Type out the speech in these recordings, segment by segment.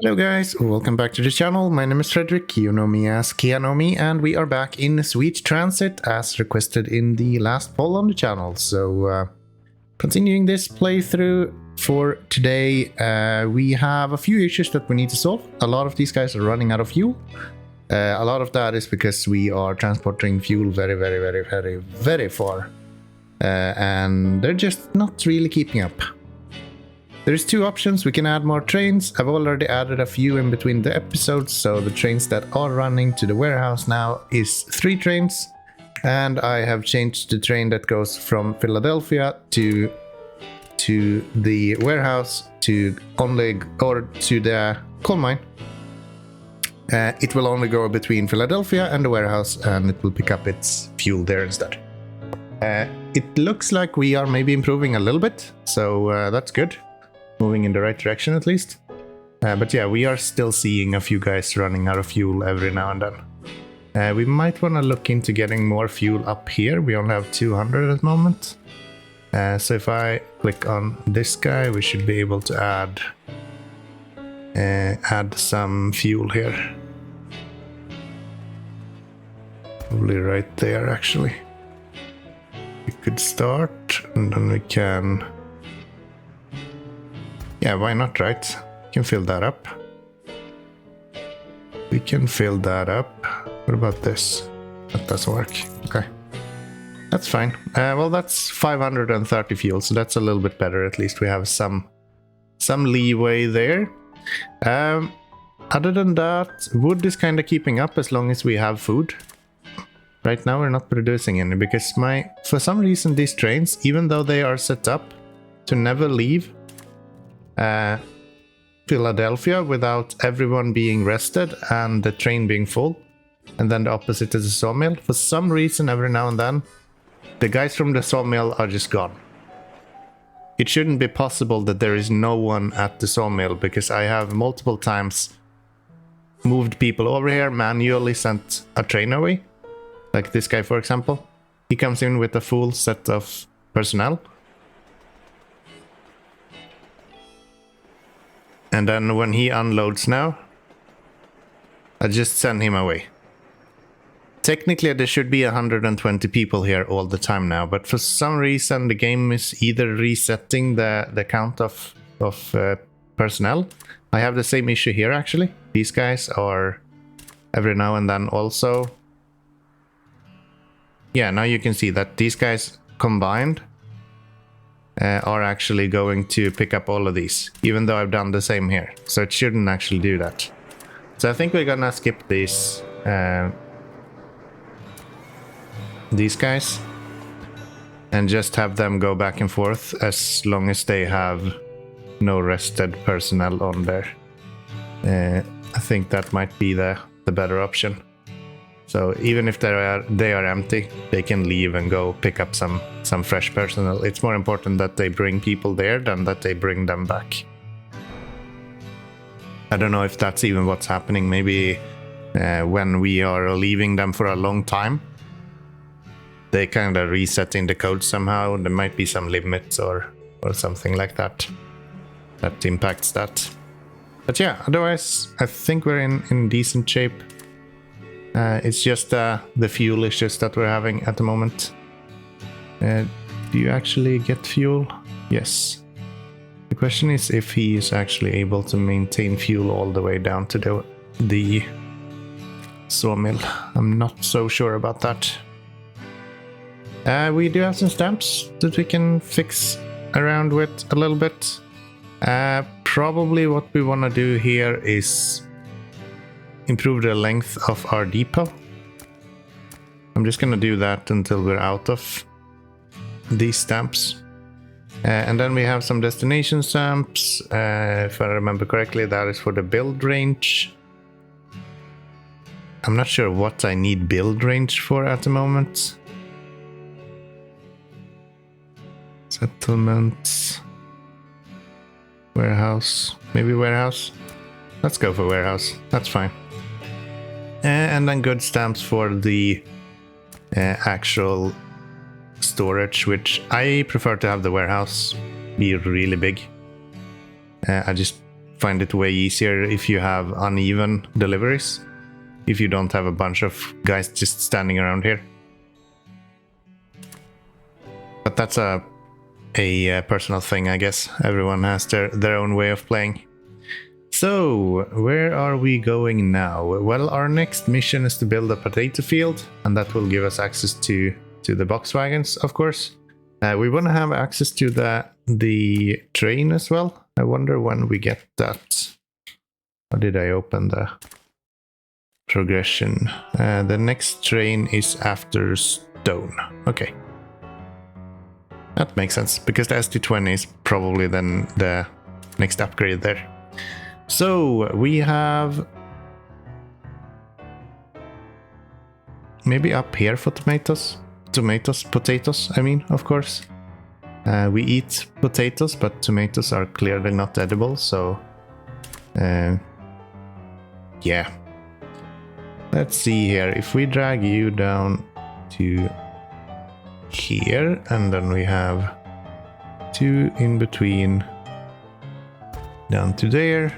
Hello guys, welcome back to the channel. My name is Frederick, you know me as Keanomy, and we are back in Sweet Transit as requested in the last poll on the channel. So continuing this playthrough for today, we have a few issues that we need to solve. A lot of these guys are running out of fuel. A lot of that is because we are transporting fuel very far. And they're just not really keeping up. There's two options. We can add more trains. I've already added a few in between the episodes, so the trains that are running to the warehouse now is 3 trains. And I have changed the train that goes from Philadelphia to the warehouse to to the coal mine. It will only go between Philadelphia and the warehouse, and it will pick up its fuel there instead. It looks like we are maybe improving a little bit, so that's good. Moving in the right direction at least. But yeah, we are still seeing a few guys running out of fuel every now and then. We might want to look into getting more fuel up here. We only have 200 at the moment. So if I click on this guy, we should be able to add some fuel here. Probably right there actually. We could start and then we can... Yeah, why not, right? We can fill that up. We can fill that up. What about this? That doesn't work. Okay. That's fine. Well, that's 530 fuel, so that's a little bit better. At least we have some leeway there. Other than that, wood is kind of keeping up as long as we have food. Right now we're not producing any because for some reason these trains, even though they are set up to never leave Philadelphia without everyone being rested and the train being full, and then the opposite is the sawmill. For some reason, every now and then, the guys from the sawmill are just gone. It shouldn't be possible that there is no one at the sawmill, because I have multiple times moved people over here, manually sent a train away. Like this guy, for example. He comes in with a full set of personnel. And then when he unloads now, I just send him away. Technically there should be 120 people here all the time now, but for some reason the game is either resetting the count of personnel. I have the same issue here actually. These guys are every now and then also... Yeah, now you can see that these guys combined are actually going to pick up all of these, even though I've done the same here. So it shouldn't actually do that. So I think we're gonna skip these guys and just have them go back and forth as long as they have no rested personnel on there. I think that might be the better option. So even if they are empty, they can leave and go pick up some fresh personnel. It's more important that they bring people there than that they bring them back. I don't know if that's even what's happening. Maybe when we are leaving them for a long time, they kind of resetting the code somehow. There might be some limits or something like that that impacts that. But yeah, otherwise I think we're in decent shape. It's just the fuel issues that we're having at the moment. Do you actually get fuel? Yes. The question is if he is actually able to maintain fuel all the way down to the sawmill. I'm not so sure about that. We do have some stamps that we can fix around with a little bit. Probably what we want to do here is improve the length of our depot. I'm just gonna do that until we're out of these stamps. And then we have some destination stamps. If I remember correctly, that is for the build range. I'm not sure what I need build range for at the moment. Settlements. Warehouse. Maybe warehouse? Let's go for warehouse. That's fine. And then good stamps for the actual storage, which I prefer to have the warehouse be really big. I just find it way easier if you have uneven deliveries. If you don't have a bunch of guys just standing around here. But that's a personal thing, I guess. Everyone has their own way of playing. So, where are we going now? Well, our next mission is to build a potato field, and that will give us access to the box wagons, of course. We want to have access to the train as well. I wonder when we get that. Or did I open the progression? The next train is after stone. Okay. That makes sense, because the ST20 is probably then the next upgrade there. So, we have maybe up here for potatoes, I mean, of course. We eat potatoes, but tomatoes are clearly not edible, so yeah. Let's see here, if we drag you down to here, and then we have 2 in between down to there.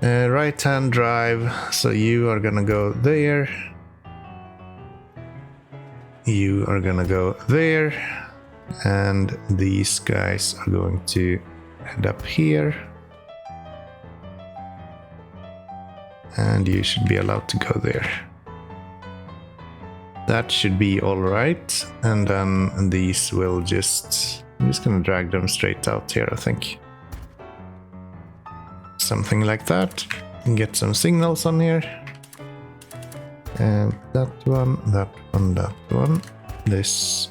Right hand drive, so you are gonna go there. You are gonna go there. And these guys are going to end up here. And you should be allowed to go there. That should be alright. And then these will just... I'm just gonna drag them straight out here, I think. Something like that. And get some signals on here. And that one, that one, that one. This.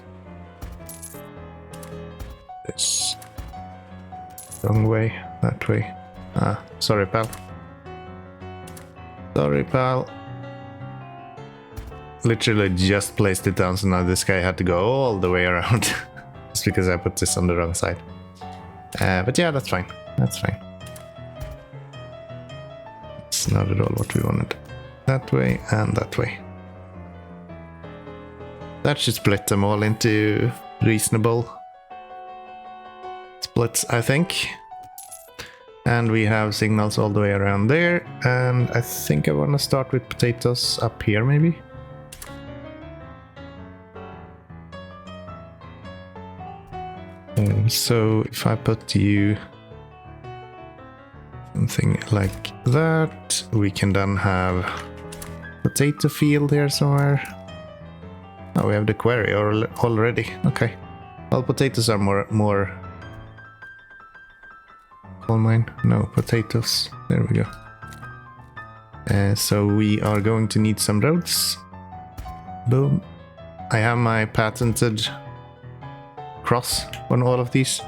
Wrong way, that way. Ah, sorry, pal. Sorry, pal. Literally just placed it down, so now this guy had to go all the way around. Just because I put this on the wrong side. But yeah, that's fine. That's fine. It's not at all what we wanted. That way and that way. That should split them all into reasonable splits, I think. And we have signals all the way around there. And I think I want to start with potatoes up here, maybe. So if I put you something like that, we can then have potato field here somewhere. Oh, we have the quarry already. Okay. Well, potatoes are more coal mine. No, potatoes. There we go. So we are going to need some roads. Boom. I have my patented cross on all of these.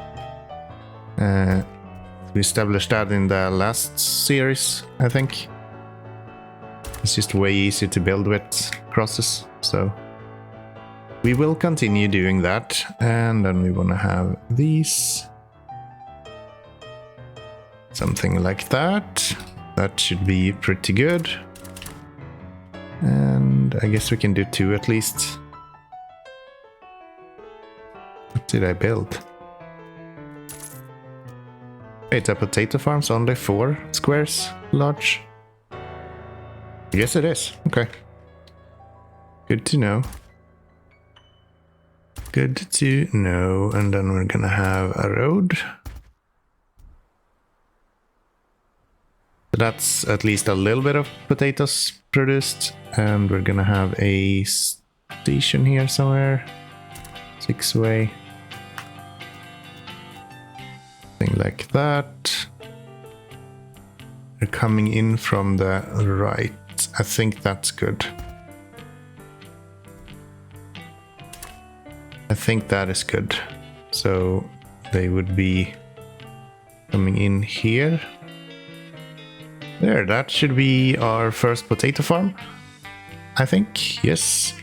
We established that in the last series, I think. It's just way easier to build with crosses, so we will continue doing that. And then we want to have these. Something like that. That should be pretty good. And I guess we can do 2 at least. What did I build? Wait, a potato farm's only 4 squares large? I guess it is. Okay. Good to know. Good to know. And then we're gonna have a road. So that's at least a little bit of potatoes produced. And we're gonna have a station here somewhere. 6-way. Thing like that. They're coming in from the right. I think that's good. I think that is good. So they would be coming in here. There, that should be our first potato farm. I think, yes.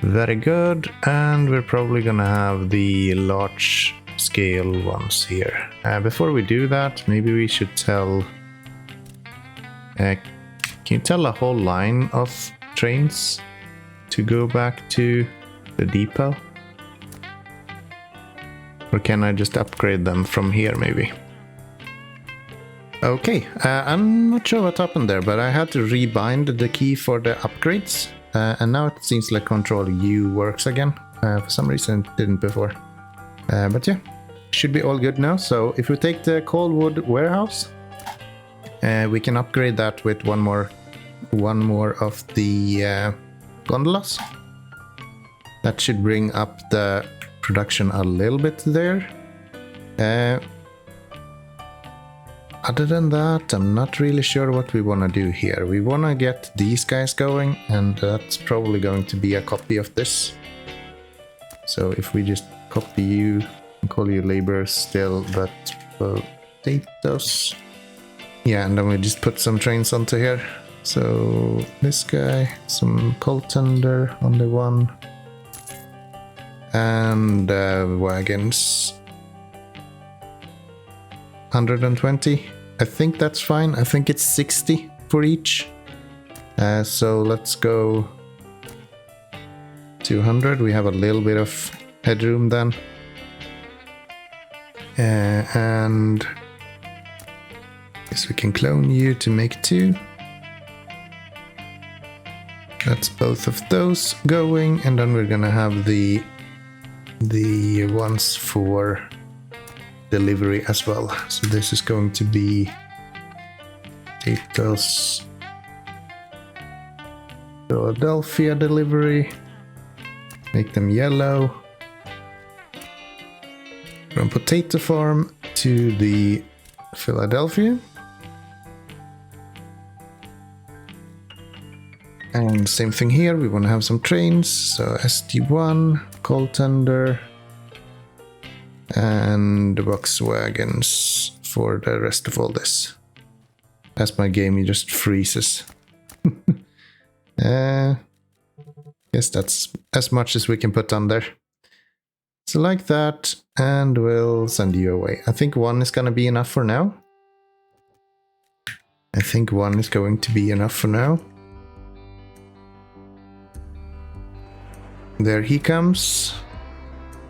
Very good. And we're probably gonna have the large scale ones here. Before we do that, maybe we should tell... can you tell a whole line of trains to go back to the depot? Or can I just upgrade them from here maybe? Okay, I'm not sure what happened there, but I had to rebind the key for the upgrades. And now it seems like Control U works again. For some reason it didn't before. But yeah, should be all good now. So if we take the Coalwood warehouse, we can upgrade that with one more of the gondolas. That should bring up the production a little bit there. Other than that, I'm not really sure what we want to do here. We want to get these guys going, and that's probably going to be a copy of this. So if we just copy you and call you laborers still, but potatoes. Yeah, and then we just put some trains onto here. So this guy, some coal tender on the one, and wagons. 120. I think that's fine. I think it's 60 for each. So let's go 200. We have a little bit of headroom then. And I guess we can clone you to make 2. That's both of those going, and then we're gonna have the ones for delivery as well. So this is going to be potatoes, Philadelphia delivery, make them yellow, from potato farm to the Philadelphia, and same thing here. We want to have some trains, so ST1, coal tender, and box wagons for the rest of all this. As my game just freezes. Guess that's as much as we can put on there. So like that, and we'll send you away. I think 1 is gonna be enough for now. I think 1 is going to be enough for now. There he comes.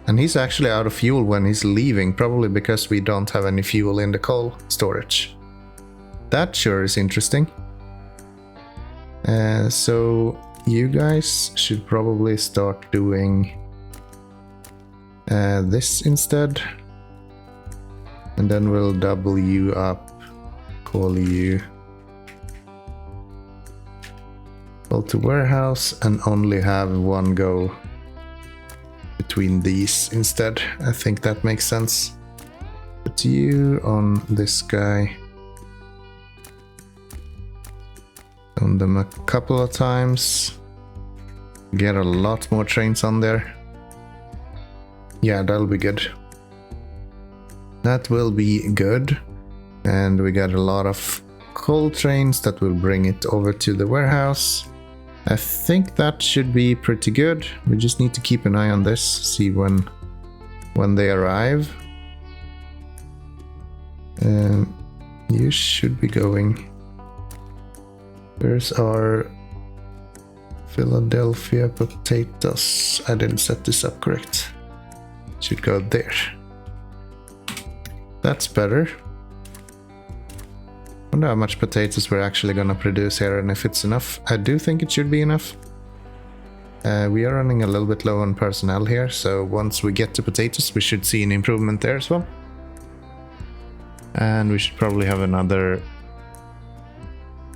And he's actually out of fuel when he's leaving, probably because we don't have any fuel in the coal storage. That sure is interesting. So you guys should probably start doing this instead. And then we'll double you up, call you call to warehouse, and only have 1 go between these instead. I think that makes sense. Put you on this guy. On them a couple of times. Get a lot more trains on there. Yeah, that'll be good. That will be good. And we got a lot of coal trains that will bring it over to the warehouse. I think that should be pretty good. We just need to keep an eye on this, see when they arrive. You should be going. Where's our Philadelphia potatoes? I didn't set this up correct. Should go there. That's better. Wonder how much potatoes we're actually gonna produce here and if it's enough. I do think it should be enough. We are running a little bit low on personnel here, so once we get to potatoes we should see an improvement there as well. And we should probably have another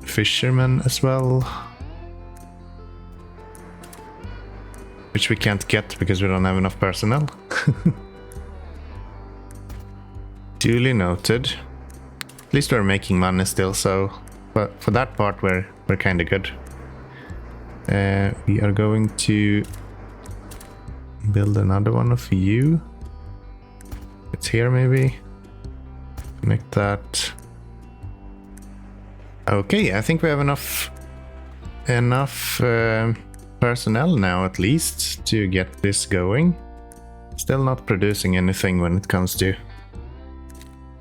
fisherman as well. Which we can't get because we don't have enough personnel. Duly noted. At least we're making money still, so but for that part we're kind of good. We are going to build another one of you. It's here maybe. Connect that. Okay, I think we have enough personnel now at least to get this going. Still not producing anything when it comes to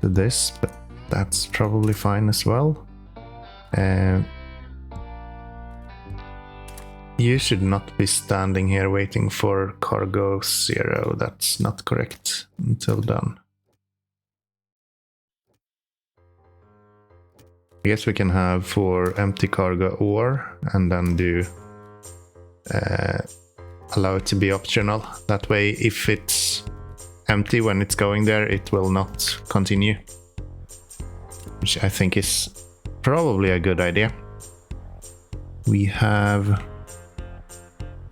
this, but that's probably fine as well. You should not be standing here waiting for cargo 0. That's not correct. Until done. I guess we can have for empty cargo ore and then do allow it to be optional. That way, if it's empty when it's going there, it will not continue. Which I think is probably a good idea. We have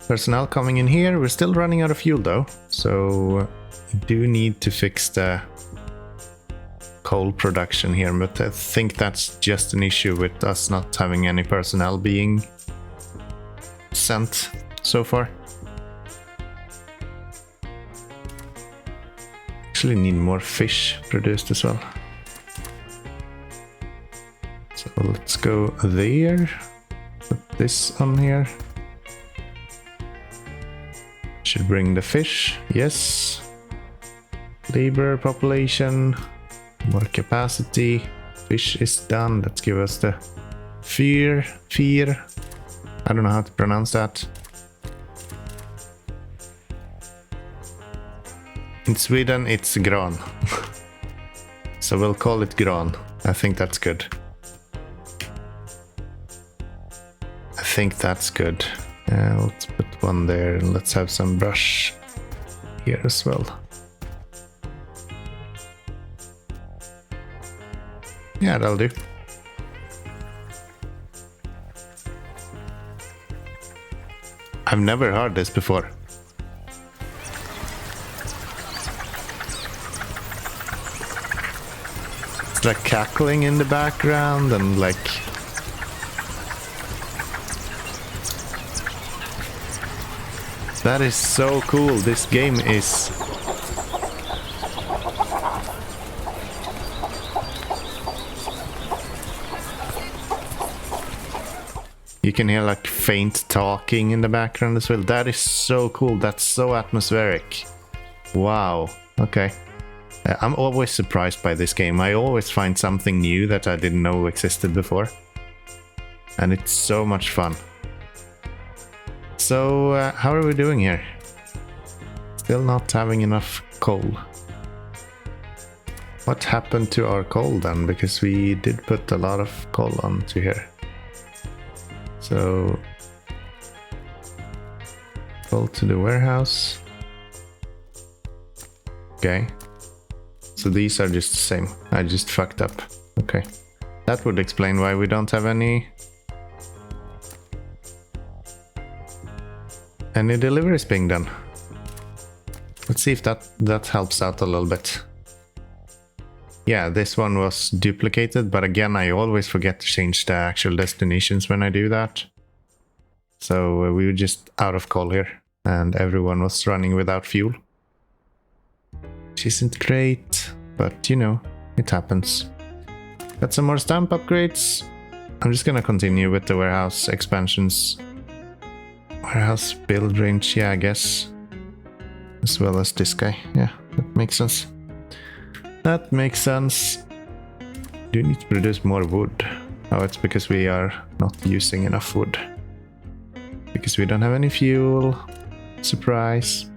personnel coming in here. We're still running out of fuel though, so we do need to fix the coal production here, but I think that's just an issue with us not having any personnel being sent so far. Actually need more fish produced as well. So let's go there. Put this on here. Should bring the fish. Yes. Labor population. More capacity. Fish is done. Let's give us the fear. I don't know how to pronounce that. In Sweden, it's gran. So we'll call it gran. I think that's good. Let's put one there and let's have some brush here as well. Yeah, that'll do. I've never heard this before. It's like cackling in the background and like... That is so cool. This game is... You can hear like faint talking in the background as well. That is so cool. That's so atmospheric. Wow. Okay. I'm always surprised by this game. I always find something new that I didn't know existed before. And it's so much fun. So, how are we doing here? Still not having enough coal. What happened to our coal then? Because we did put a lot of coal onto here. So, coal to the warehouse. Okay. So these are just the same. I just fucked up. Okay. That would explain why we don't have any deliveries being done. Let's see if that helps out a little bit. Yeah, this one was duplicated, but again, I always forget to change the actual destinations when I do that. So we were just out of coal here, and everyone was running without fuel. Which isn't great, but you know, it happens. Got some more stamp upgrades. I'm just gonna continue with the warehouse expansions. Warehouse build range, yeah, I guess. As well as this guy. Yeah, that makes sense. That makes sense. Do need to produce more wood. Oh, it's because we are not using enough wood. Because we don't have any fuel. Surprise.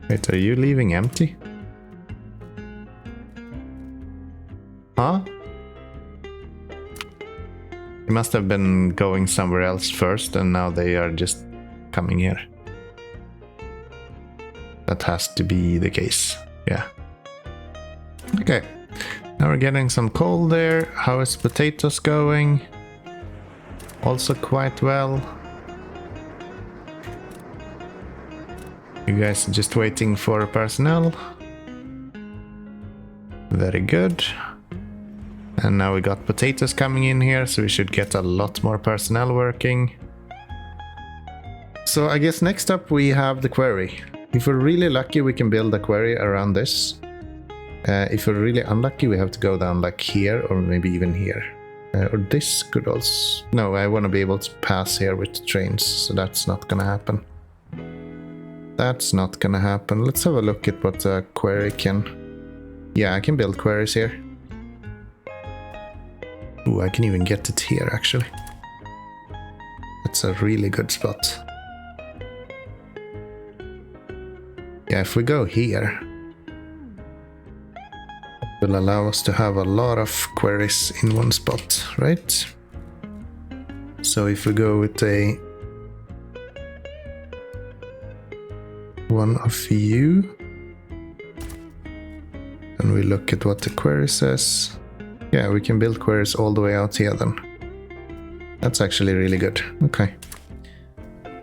Wait, are you leaving empty? Huh? They must have been going somewhere else first and now they are just coming here. That has to be the case. Yeah. Okay. Now we're getting some coal there. How is potatoes going? Also quite well. You guys are just waiting for personnel. Very good. And now we got potatoes coming in here, so we should get a lot more personnel working. So I guess next up we have the quarry. If we're really lucky, we can build a quarry around this. If we're really unlucky, we have to go down like here or maybe even here. Or this could also... No, I want to be able to pass here with trains, so that's not gonna happen. That's not gonna happen. Let's have a look at what a quarry can... Yeah, I can build quarries here. Ooh, I can even get it here, actually. is a really good spot. Yeah, if we go here, it will allow us to have a lot of quarries in one spot, right? So if we go with a one of you, and we look at what the query says, yeah, we can build queries all the way out here then. That's actually really good. Okay,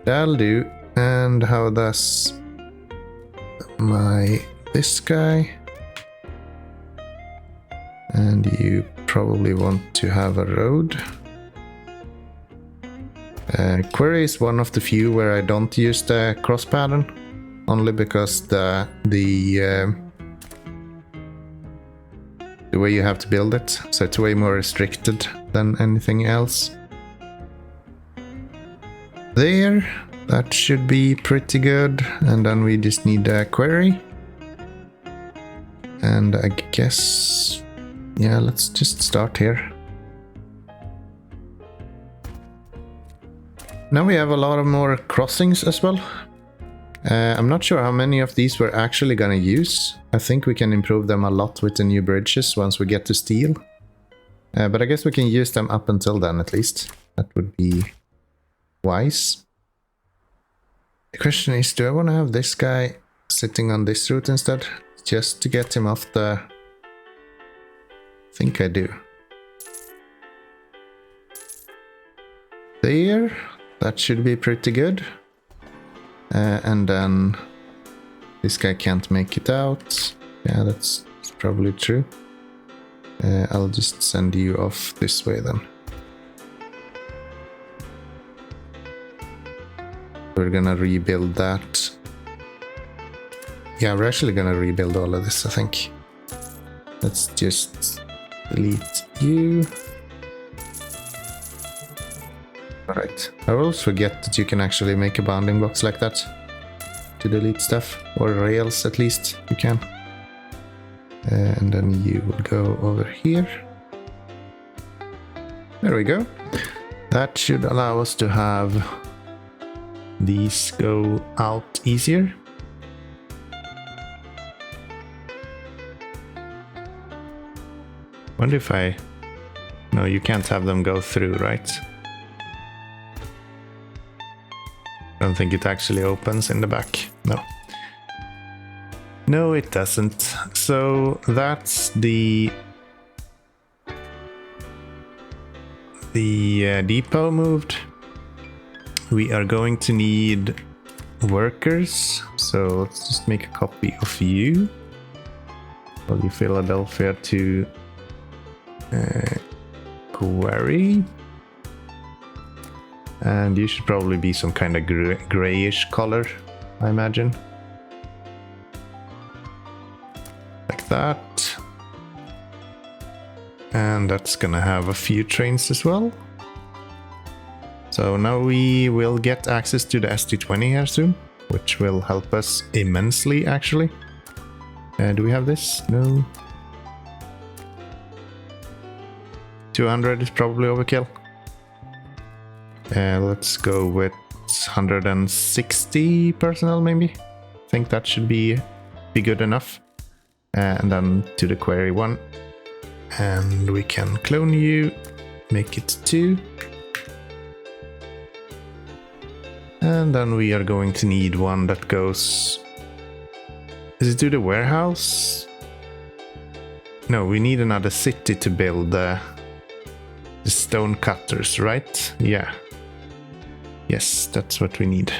that'll do. And how does this guy? And you probably want to have a road. Query is one of the few where I don't use the cross pattern, only because the way you have to build it, so it's way more restricted than anything else. There, that should be pretty good, and then we just need a query. And I guess, yeah, let's just start here. Now we have a lot of more crossings as well. I'm not sure how many of these we're actually gonna use. I think we can improve them a lot with the new bridges once we get to steel. But I guess we can use them up until then at least. That would be wise. The question is, do I want to have this guy sitting on this route instead? Just to get him off the... I think I do. There. That should be pretty good. And then this guy can't make it out. Yeah, that's probably true. I'll just send you off this way then. We're gonna rebuild that. Yeah, we're actually gonna rebuild all of this, I think. Let's just delete you. Alright, I always forget that you can actually make a bounding box like that to delete stuff, or rails at least, you can. And then you will go over here. There we go. That should allow us to have these go out easier. Wonder if I... No, you can't have them go through, right? I don't think it actually opens in the back. No. No, it doesn't. So that's the depot moved. We are going to need workers. So let's just make a copy of you. Call you Philadelphia to Quarry. And you should probably be some kind of grayish color, I imagine. Like that. And that's gonna have a few trains as well. So now we will get access to the ST20 here soon, which will help us immensely, actually. Do we have this? No. 200 is probably overkill. Let's go with 160 personnel, maybe. I think that should be good enough. And then to the query one. And we can clone you, make it 2. And then we are going to need one that goes... Is it to the warehouse? No, we need another city to build the stone cutters, right? Yeah. Yes, that's what we need.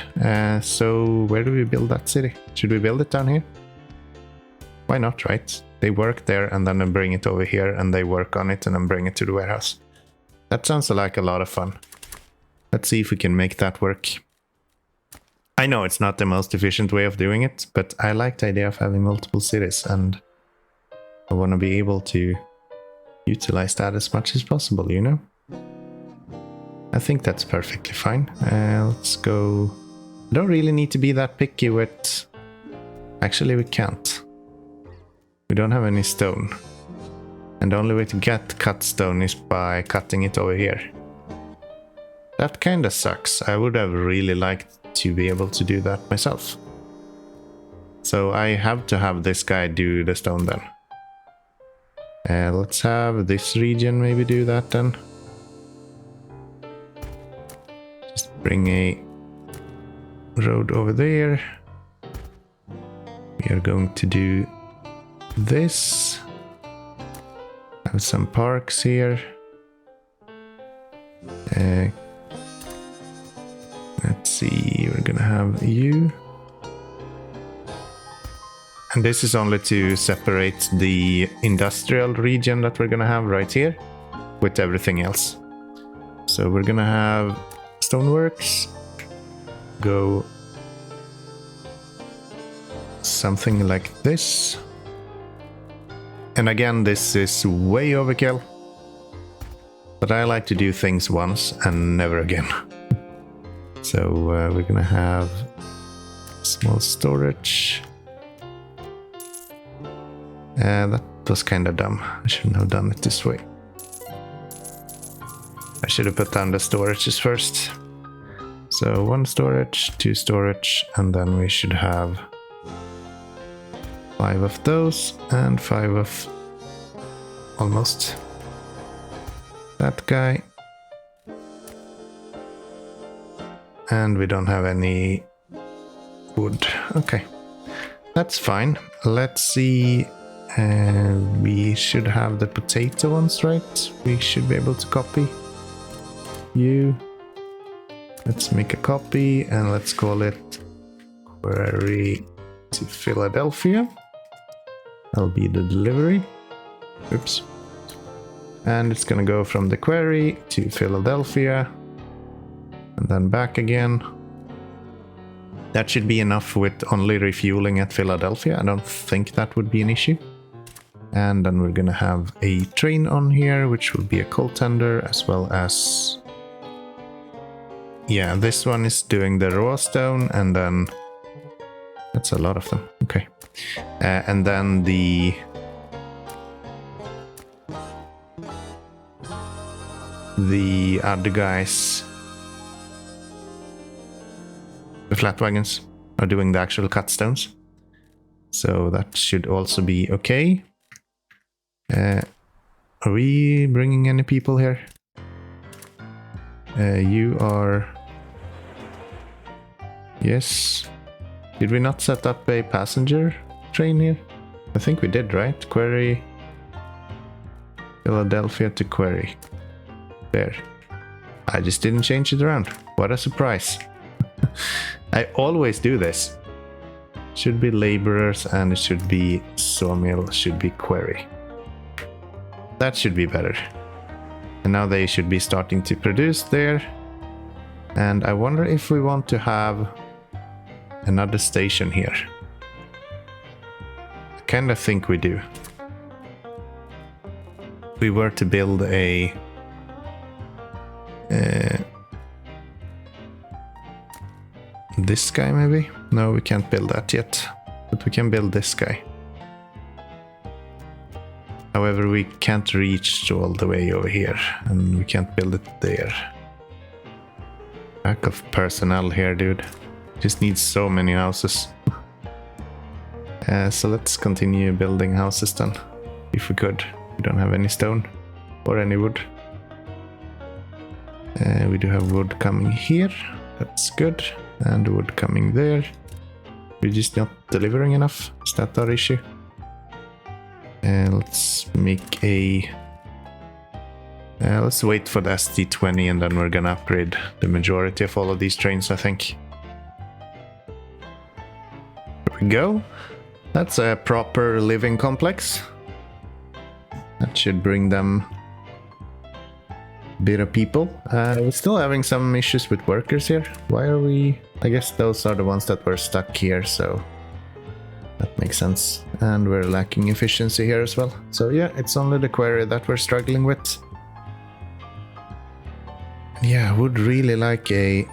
So where do we build that city? Should we build it down here? Why not, right? They work there and then I bring it over here and they work on it and then bring it to the warehouse. That sounds like a lot of fun. Let's see if we can make that work. I know it's not the most efficient way of doing it, but I like the idea of having multiple cities and I want to be able to utilize that as much as possible, you know? I think that's perfectly fine. Let's go... I don't really need to be that picky with... Actually, we can't. We don't have any stone. And the only way to get cut stone is by cutting it over here. That kinda sucks. I would have really liked to be able to do that myself. So I have to have this guy do the stone then. Let's have this region maybe do that then. Just bring a road over there. We are going to do this. Have some parks here. Let's see, we're gonna have you. And this is only to separate the industrial region that we're gonna have right here with everything else. So we're gonna have stoneworks go something like this. And again, this is way overkill. But I like to do things once and never again. So we're gonna have small storage. That was kind of dumb. I shouldn't have done it this way. I should have put down the storages first. So 1 storage, 2 storage, and then we should have 5 of those and 5 of almost that guy. And we don't have any wood. Okay, that's fine. Let's see. We should have the potato ones, right? We should be able to copy you. Let's make a copy and let's call it Quarry to Philadelphia. That'll be the delivery. Oops. And it's gonna go from the Quarry to Philadelphia and then back again. That should be enough with only refueling at Philadelphia. I don't think that would be an issue. And then we're gonna have a train on here, which will be a coal tender, as well as... Yeah, this one is doing the raw stone, and then... That's a lot of them, okay. And then the other guys, the flat wagons, are doing the actual cut stones. So that should also be okay. Are we bringing any people here? You are... Yes. Did we not set up a passenger train here? I think we did, right? Quarry, Philadelphia to Quarry. There. I just didn't change it around. What a surprise. I always do this. Should be laborers and it should be sawmill, should be Quarry. That should be better. And now they should be starting to produce there. And I wonder if we want to have another station here. I kind of think we do. We were to build a this guy maybe? No, we can't build that yet, but we can build this guy. However, we can't reach all the way over here, and we can't build it there. Lack of personnel here, dude. Just needs so many houses. So let's continue building houses then, if we could. We don't have any stone or any wood. We do have wood coming here. That's good. And wood coming there. We're just not delivering enough. Is that our issue? Let's make a... let's wait for the ST20 and then we're gonna upgrade the majority of all of these trains, I think. There we go. That's a proper living complex. That should bring them a bit of people. We're still having some issues with workers here. Why are we... I guess those are the ones that were stuck here, so that makes sense. And we're lacking efficiency here as well. So yeah, it's only the Quarry that we're struggling with. Yeah, I would really like a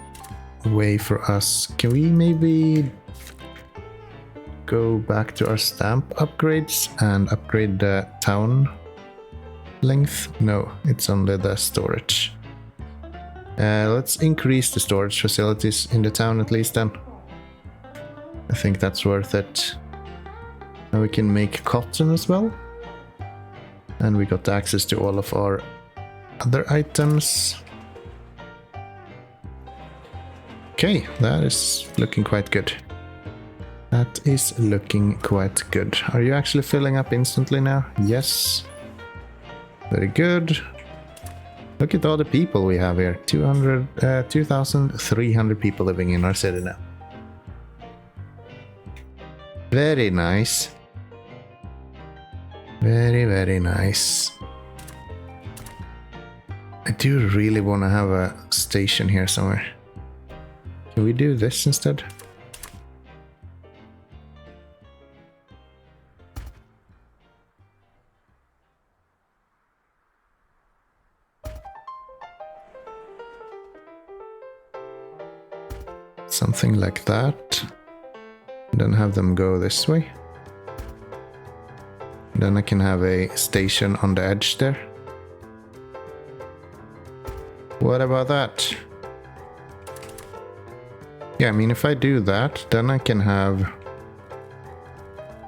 way for us. Can we maybe go back to our stamp upgrades and upgrade the town length? No, it's only the storage. Let's increase the storage facilities in the town at least then. I think that's worth it. And we can make cotton as well. And we got access to all of our other items. Okay, that is looking quite good. That is looking quite good. Are you actually filling up instantly now? Yes. Very good. Look at all the people we have here. 2,300 people living in our city now. Very nice. Very, very nice. I do really want to have a station here somewhere. Can we do this instead? Something like that. Then have them go this way. Then I can have a station on the edge there. What about that? Yeah, I mean, if I do that, then I can have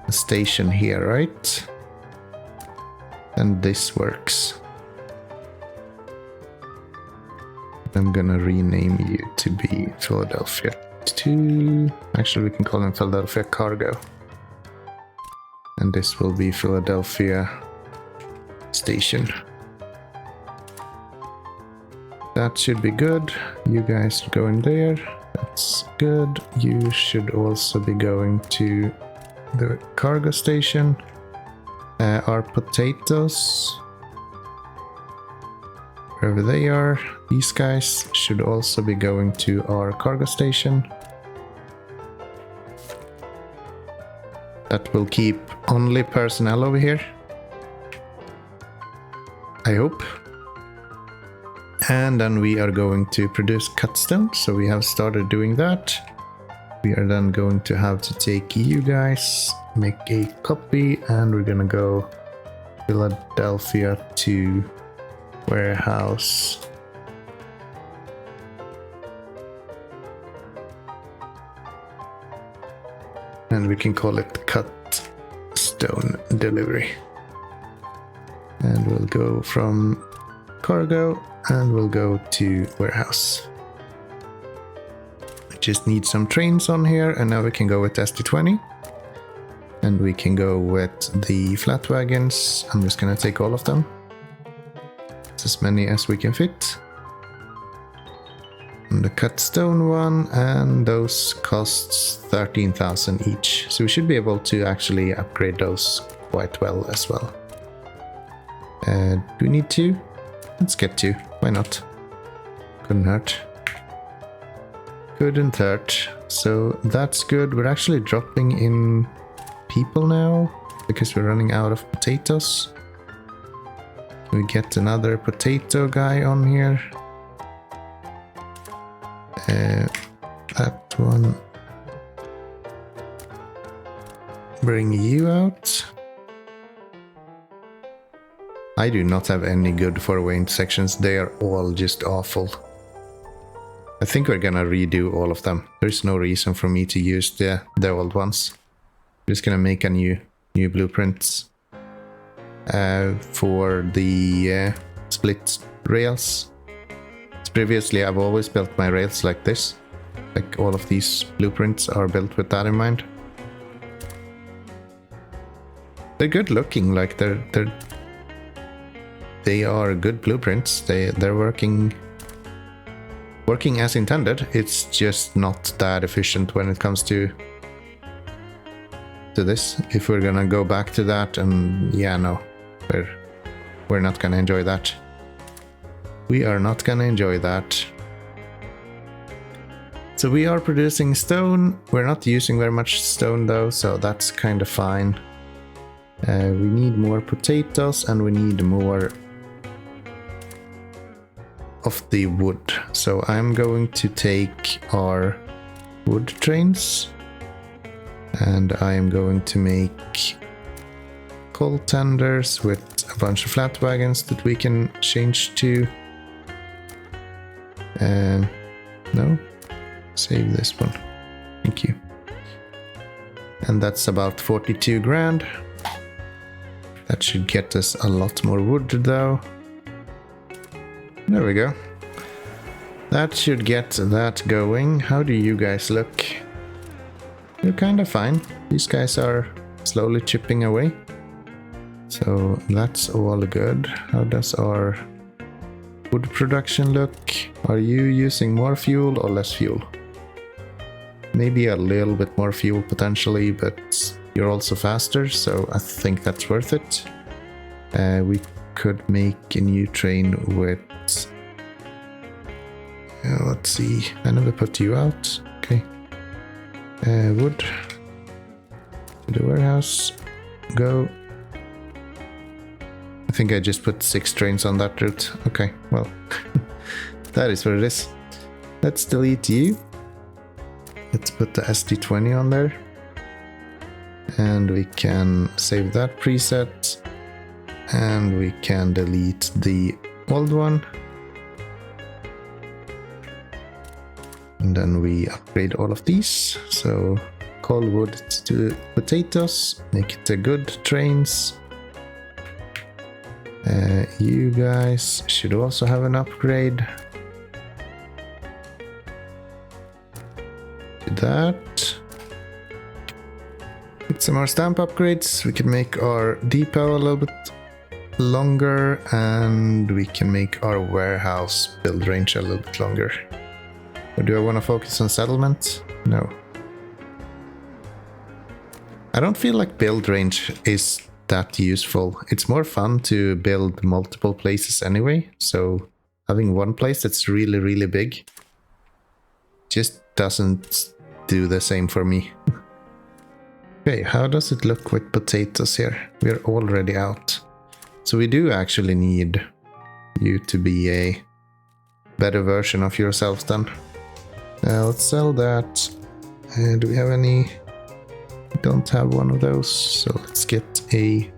a station here, right? And this works. I'm gonna rename you to be Philadelphia 2. Actually, we can call him Philadelphia Cargo. And this will be Philadelphia Station. That should be good. You guys go in there. That's good. You should also be going to the cargo station. Our potatoes, wherever they are, these guys should also be going to our cargo station. That will keep only personnel over here, I hope. And then we are going to produce cut stone, so we have started doing that. We are then going to have to take you guys, make a copy, and we're gonna go Philadelphia to warehouse. And we can call it cut stone delivery. And we'll go from cargo and we'll go to warehouse. We just need some trains on here, and now we can go with ST20. And we can go with the flat wagons. I'm just gonna take all of them. It's as many as we can fit. And the cut stone one, and those costs 13,000 each. So we should be able to actually upgrade those quite well as well. Do we need two? Let's get two. Why not? Couldn't hurt. Couldn't hurt. So that's good. We're actually dropping in people now because we're running out of potatoes. We get another potato guy on here. That one. Bring you out. I do not have any good four-way intersections. They are all just awful. I think we're gonna redo all of them. There's no reason for me to use the old ones. I'm just gonna make a new blueprints for the split rails. Previously, I've always built my rails like this. Like all of these blueprints are built with that in mind. They're good looking, like they are good blueprints. They're working as intended. It's just not that efficient when it comes to this. If we're gonna go back to that, and yeah, no, we're not gonna enjoy that. We are not gonna enjoy that. So we are producing stone. We're not using very much stone though, so that's kind of fine. We need more potatoes and we need more of the wood. So I'm going to take our wood trains and I am going to make coal tenders with a bunch of flat wagons that we can change to. No? Save this one. Thank you. And that's about 42 grand. That should get us a lot more wood though. There we go. That should get that going. How do you guys look? You're kind of fine. These guys are slowly chipping away. So that's all good. How does our wood production look? Are you using more fuel or less fuel? Maybe a little bit more fuel potentially, but you're also faster, so I think that's worth it. We could make a new train with... let's see, I never put you out. Okay. Wood. To the warehouse. Go. I think I just put 6 trains on that route. Okay, well, that is what it is. Let's delete you. Let's put the ST20 on there. And we can save that preset. And we can delete the old one. And then we upgrade all of these. So coal wood to potatoes. Make it a good trains. You guys should also have an upgrade. Do that. Get some more stamp upgrades. We can make our depot a little bit longer, and we can make our warehouse build range a little bit longer. Or do I want to focus on settlement? No. I don't feel like build range is that useful. It's more fun to build multiple places anyway, so having one place that's really, really big just doesn't do the same for me. Okay, how does it look with potatoes here? We're already out. So we do actually need you to be a better version of yourselves then. Let's sell that. Do we have any? We don't have one of those, so let's get a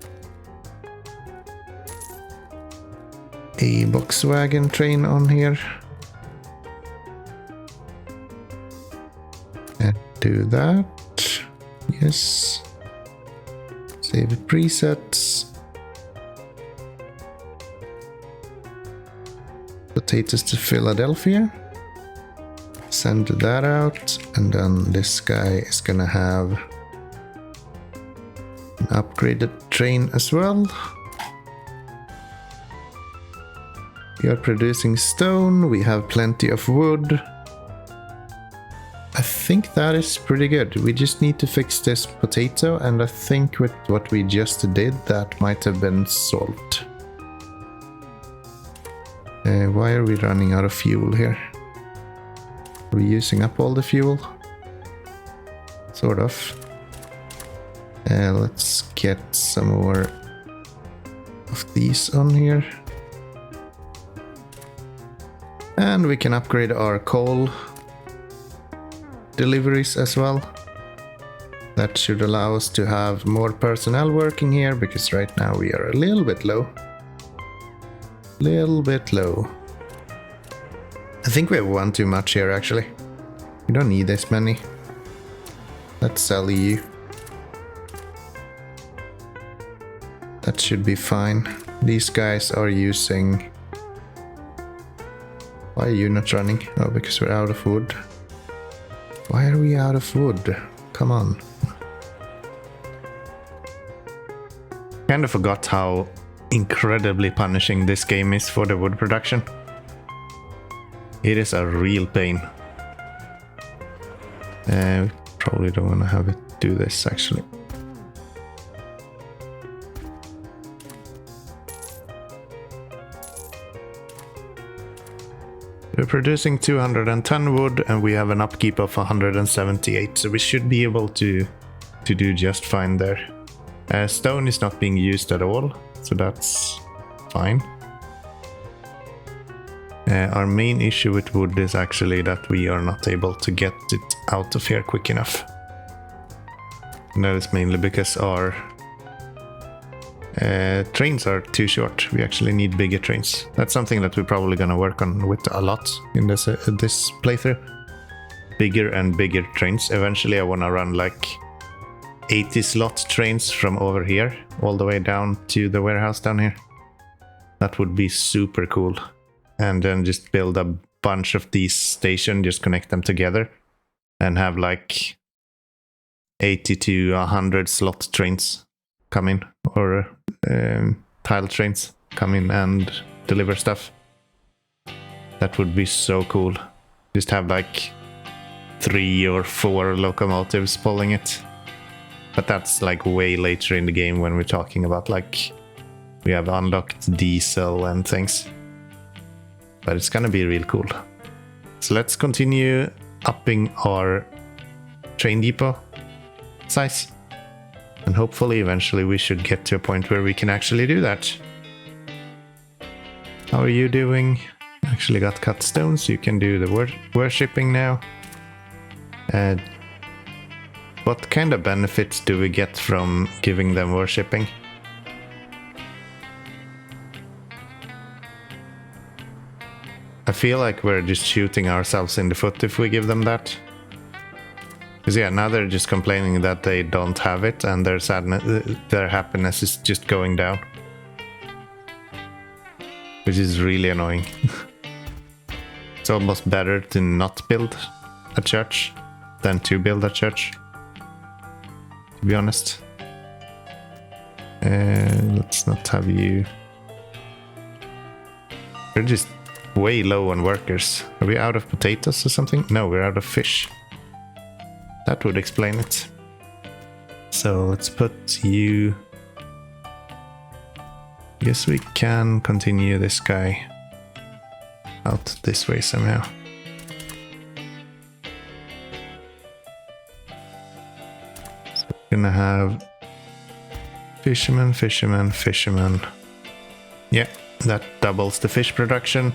Volkswagen train on here. And do that. Yes. Save the presets. Potatoes to Philadelphia. Send that out, and then this guy is gonna have an upgraded train as well. We are producing stone, we have plenty of wood. I think that is pretty good. We just need to fix this potato, and I think with what we just did, that might have been solved. Why are we running out of fuel here? Are we using up all the fuel? Sort of. Let's get some more of these on here. And we can upgrade our coal deliveries as well. That should allow us to have more personnel working here, because right now we are a little bit low. Little bit low. I think we have one too much here actually. We don't need this many. Let's sell you. That should be fine. These guys are using... Why are you not running? Oh, because we're out of wood. Why are we out of wood? Come on. Kind of forgot how incredibly punishing this game is for the wood production. It is a real pain. Probably don't want to have it do this actually. We're producing 210 wood and we have an upkeep of 178, so we should be able to do just fine there. Stone is not being used at all, so that's fine. Our main issue with wood is actually that we are not able to get it out of here quick enough. And that is mainly because our trains are too short. We actually need bigger trains. That's something that we're probably gonna work on with a lot in this playthrough. Bigger and bigger trains. Eventually I wanna run like 80 slot trains from over here all the way down to the warehouse down here. That would be super cool. And then just build a bunch of these stations, just connect them together and have like 80 to 100 slot trains come in, or tile trains come in and deliver stuff. That would be so cool. Just have like 3 or 4 locomotives pulling it. But that's like way later in the game when we're talking about like we have unlocked diesel and things. But it's gonna be real cool. So let's continue upping our train depot size. And hopefully eventually we should get to a point where we can actually do that. How are you doing? Actually got cut stone, so you can do the worshipping now. What kind of benefits do we get from giving them worshipping? I feel like we're just shooting ourselves in the foot if we give them that. Because yeah, now they're just complaining that they don't have it and their sadness, their happiness is just going down. Which is really annoying. It's almost better to not build a church than to build a church, to be honest. Let's not have you... We're just way low on workers. Are we out of potatoes or something? No, we're out of fish. That would explain it. So let's put you... Guess we can continue this guy out this way somehow. So we're gonna have fisherman, fisherman, fisherman. Yeah, that doubles the fish production,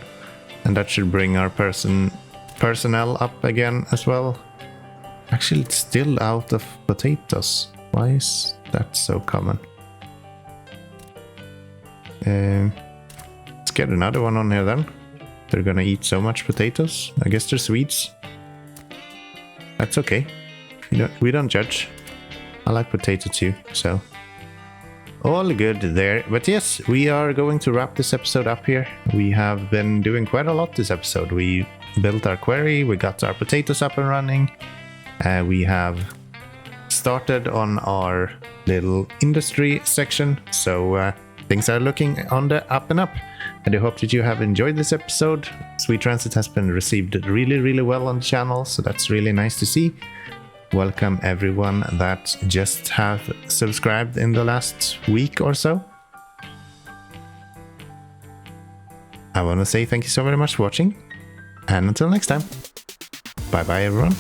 and that should bring our personnel up again as well. Actually, it's still out of potatoes. Why is that so common? Let's get another one on here then. They're gonna eat so much potatoes. I guess they're Swedes. That's okay. We don't judge. I like potato too, so... all good there. But yes, we are going to wrap this episode up here. We have been doing quite a lot this episode. We built our quarry, we got our potatoes up and running. We have started on our little industry section, so things are looking on the up and up. And I hope that you have enjoyed this episode. Sweet Transit has been received really, really well on the channel, so that's really nice to see. Welcome everyone that just have subscribed in the last week or so. I want to say thank you so very much for watching, and until next time, bye bye everyone.